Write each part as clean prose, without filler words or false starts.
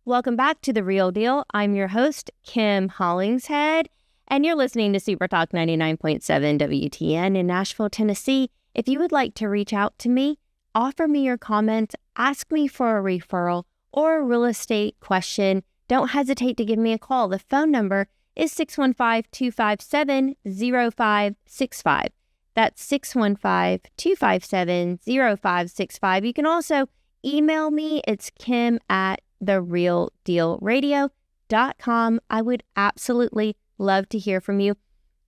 Welcome back to The Real Deal. I'm your host, Kim Hollingshead, and you're listening to Super Talk 99.7 WTN in Nashville, Tennessee. If you would like to reach out to me, offer me your comments, ask me for a referral or a real estate question, don't hesitate to give me a call. The phone number is 615-257-0565. That's 615-257-0565. You can also email me. It's kim@therealdealradio.com. I would absolutely love to hear from you.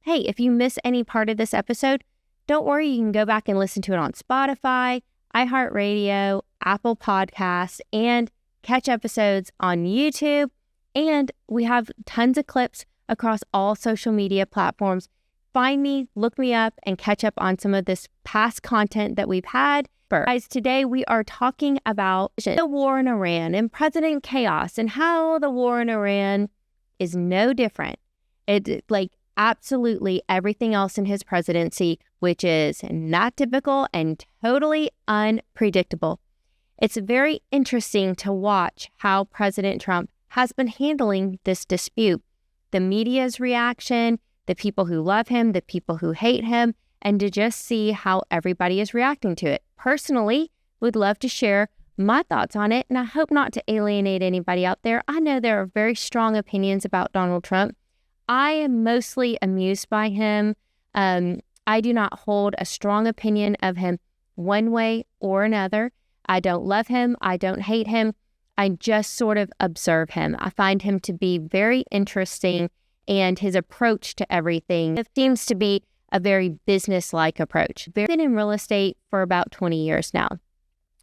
Hey, if you miss any part of this episode, don't worry. You can go back and listen to it on Spotify, iHeartRadio, Apple Podcasts, and catch episodes on YouTube. And we have tons of clips across all social media platforms. Find me, look me up, and catch up on some of this past content that we've had. Guys, today we are talking about the war in Iran and President Chaos and how the war in Iran is no different. It's like absolutely everything else in his presidency, which is not typical and totally unpredictable. It's very interesting to watch how President Trump has been handling this dispute. The media's reaction, the people who love him, the people who hate him, and to just see how everybody is reacting to it. Personally, would love to share my thoughts on it, and I hope not to alienate anybody out there. I know there are very strong opinions about Donald Trump. I am mostly amused by him. I do not hold a strong opinion of him one way or another. I don't love him. I don't hate him. I just sort of observe him. I find him to be very interesting, and his approach to everything seems to be a very business-like approach. I've been in real estate for about 20 years now.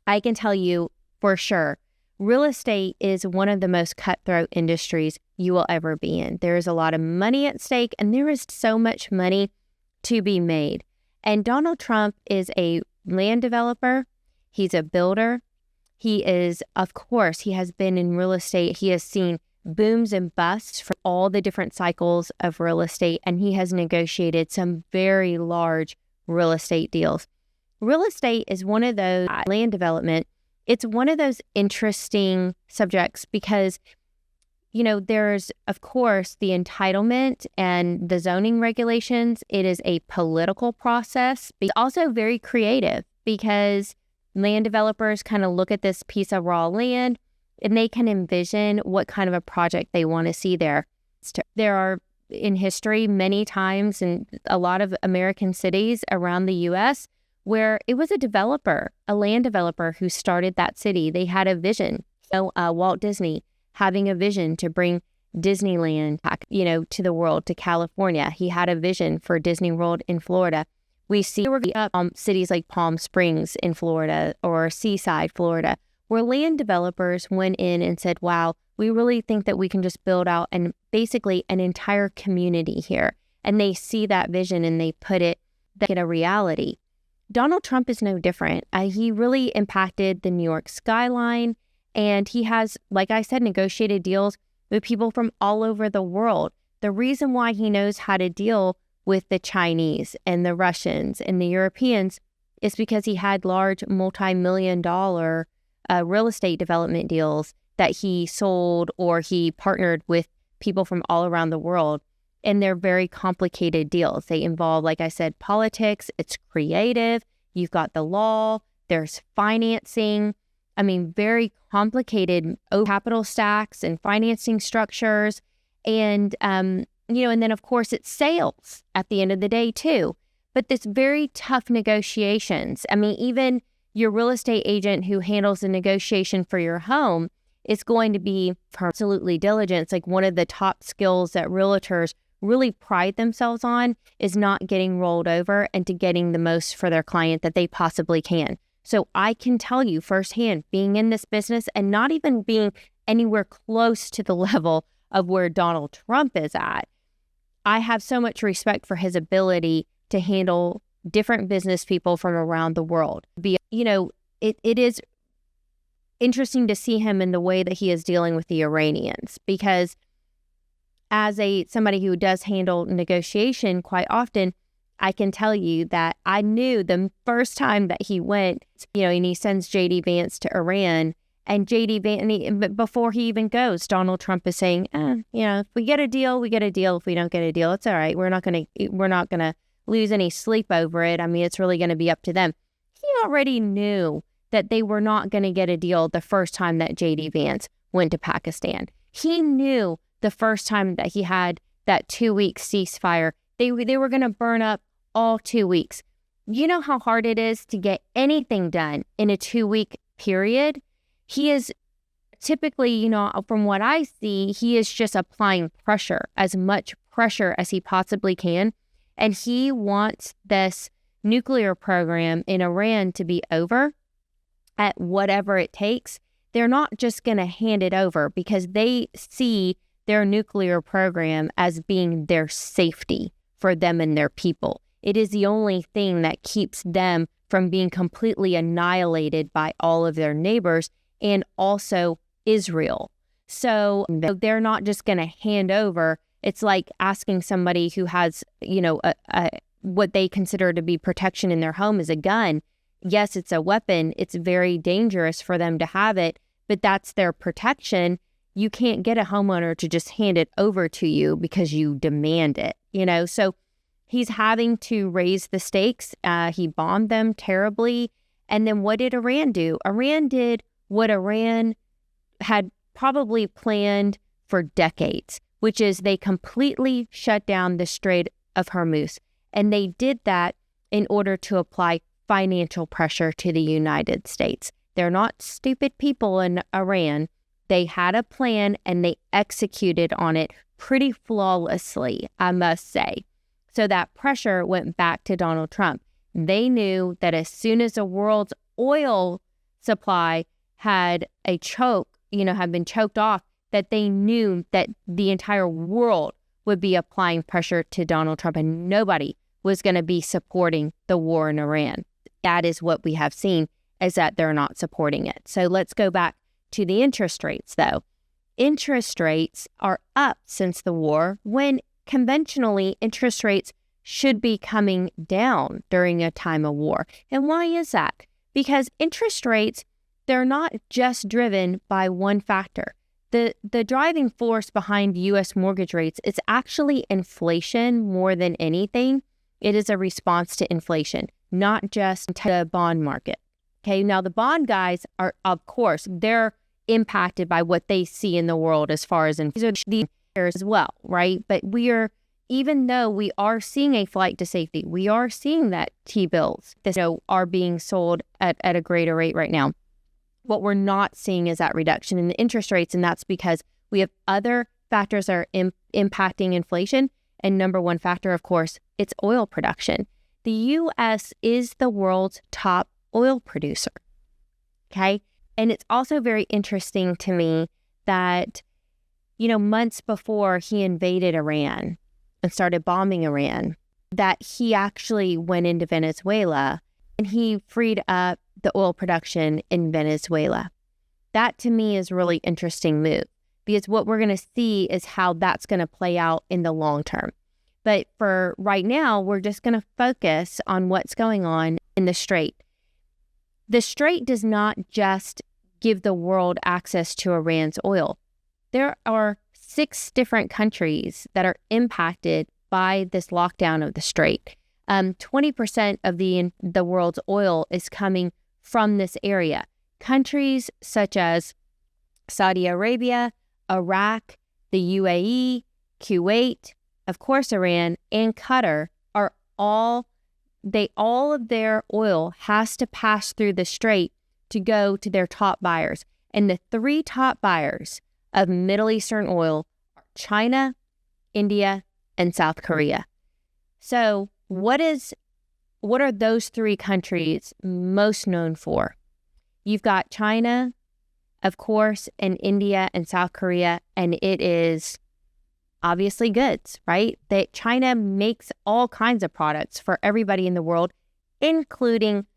I can tell you for sure, real estate is one of the most cutthroat industries you will ever be in. There is a lot of money at stake, and there is so much money to be made. And Donald Trump is a land developer. He's a builder. He is, of course, he has been in real estate. He has seen booms and busts for all the different cycles of real estate, and he has negotiated some very large real estate deals. Real estate is one of those, land development, it's one of those interesting subjects because, you know, there's, of course, the entitlement and the zoning regulations. It is a political process, but also very creative because land developers kind of look at this piece of raw land and they can envision what kind of a project they want to see there. There are, in history, many times in a lot of American cities around the U.S. where it was a developer, a land developer who started that city. They had a vision. Walt Disney having a vision to bring Disneyland back, to the world, to California. He had a vision for Disney World in Florida. We see cities like Palm Springs in Florida or Seaside, Florida, where land developers went in and said, wow, we really think that we can just build out basically an entire community here. And they see that vision and they make it a reality. Donald Trump is no different. He really impacted the New York skyline, and he has, like I said, negotiated deals with people from all over the world. The reason why he knows how to deal with the Chinese and the Russians and the Europeans is because he had large multi-million-dollar real estate development deals that he sold, or he partnered with people from all around the world. And they're very complicated deals. They involve, like I said, politics. It's creative. You've got the law. There's financing. Very complicated capital stacks and financing structures. And, and then, of course, it's sales at the end of the day, too. But this very tough negotiations. Even your real estate agent who handles the negotiation for your home is going to be absolutely diligent. It's like one of the top skills that realtors really pride themselves on is not getting rolled over and to getting the most for their client that they possibly can. So I can tell you firsthand, being in this business and not even being anywhere close to the level of where Donald Trump is at, I have so much respect for his ability to handle different business people from around the world. It is interesting to see him in the way that he is dealing with the Iranians, because as somebody who does handle negotiation quite often, I can tell you that I knew the first time that he went, and he sends JD Vance to Iran, And JD Vance, before he even goes, Donald Trump is saying, if we get a deal, we get a deal. If we don't get a deal, it's all right. We're not gonna lose any sleep over it. I mean, it's really going to be up to them. He already knew that they were not going to get a deal the first time that JD Vance went to Pakistan. He knew the first time that he had that 2-week ceasefire, they were going to burn up all 2 weeks. You know how hard it is to get anything done in a 2-week period? He is typically, from what I see, he is just applying pressure, as much pressure as he possibly can. And he wants this nuclear program in Iran to be over at whatever it takes. They're not just going to hand it over because they see their nuclear program as being their safety for them and their people. It is the only thing that keeps them from being completely annihilated by all of their neighbors and also Israel. So they're not just going to hand over. It's like asking somebody who has, what they consider to be protection in their home is a gun. Yes, it's a weapon. It's very dangerous for them to have it, but that's their protection. You can't get a homeowner to just hand it over to you because you demand it, So he's having to raise the stakes. He bombed them terribly. And then what did Iran do? Iran did what Iran had probably planned for decades, which is they completely shut down the Strait of Hormuz. And they did that in order to apply financial pressure to the United States. They're not stupid people in Iran. They had a plan and they executed on it pretty flawlessly, I must say. So that pressure went back to Donald Trump. They knew that as soon as the world's oil supply had a choke, had been choked off, that they knew that the entire world would be applying pressure to Donald Trump and nobody was going to be supporting the war in Iran. That is what we have seen, is that they're not supporting it. So let's go back to the interest rates, though. Interest rates are up since the war when conventionally interest rates should be coming down during a time of war. And why is that? Because interest rates, they're not just driven by one factor. The driving force behind U.S. mortgage rates is actually inflation more than anything. It is a response to inflation, not just the bond market. Okay, now the bond guys are, of course, they're impacted by what they see in the world as far as inflation as well, right? But even though we are seeing a flight to safety, we are seeing that T-bills are being sold at a greater rate right now. What we're not seeing is that reduction in the interest rates, and that's because we have other factors that are impacting inflation. And number one factor, of course, it's oil production. The U.S. is the world's top oil producer, okay? And it's also very interesting to me that, months before he invaded Iran and started bombing Iran, that he actually went into Venezuela and he freed up the oil production in Venezuela. That to me is a really interesting move because what we're going to see is how that's going to play out in the long term. But for right now, we're just going to focus on what's going on in the Strait. The Strait does not just give the world access to Iran's oil. There are 6 different countries that are impacted by this lockdown of the Strait. 20% of the world's oil is coming from this area. Countries such as Saudi Arabia, Iraq, the UAE, Kuwait, of course Iran, and Qatar are all of their oil has to pass through the Strait to go to their top buyers. And the 3 top buyers of Middle Eastern oil are China, India, and South Korea. So what are those 3 countries most known for? You've got China, of course, and India and South Korea, and it is obviously goods, right? That China makes all kinds of products for everybody in the world, including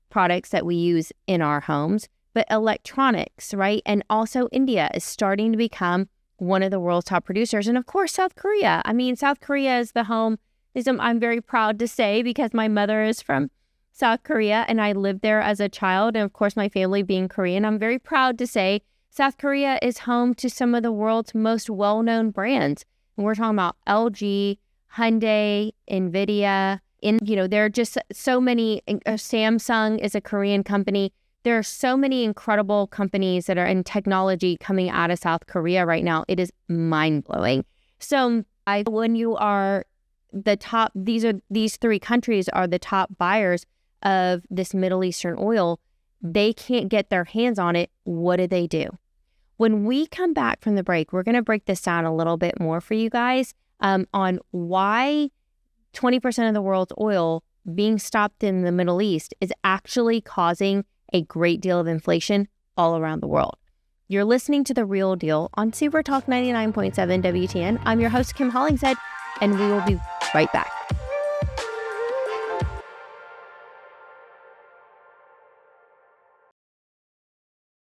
products that we use in our homes, but electronics, right? And also India is starting to become one of the world's top producers. And of course, South Korea. I mean, South Korea is the home, I'm very proud to say because my mother is from South Korea, and I lived there as a child. And of course, my family being Korean, I'm very proud to say South Korea is home to some of the world's most well-known brands. And we're talking about LG, Hyundai, NVIDIA. There are just so many. Samsung is a Korean company. There are so many incredible companies that are in technology coming out of South Korea right now. It is mind-blowing. So when you are the top, these three countries are the top buyers of this Middle Eastern oil. They can't get their hands on it. What do? When we come back from the break, we're going to break this down a little bit more for you guys on why 20% of the world's oil being stopped in the Middle East is actually causing a great deal of inflation all around the world. You're listening to The Real Deal on Super Talk 99.7 WTN. I'm your host, Kim Hollingshead, and we will be right back.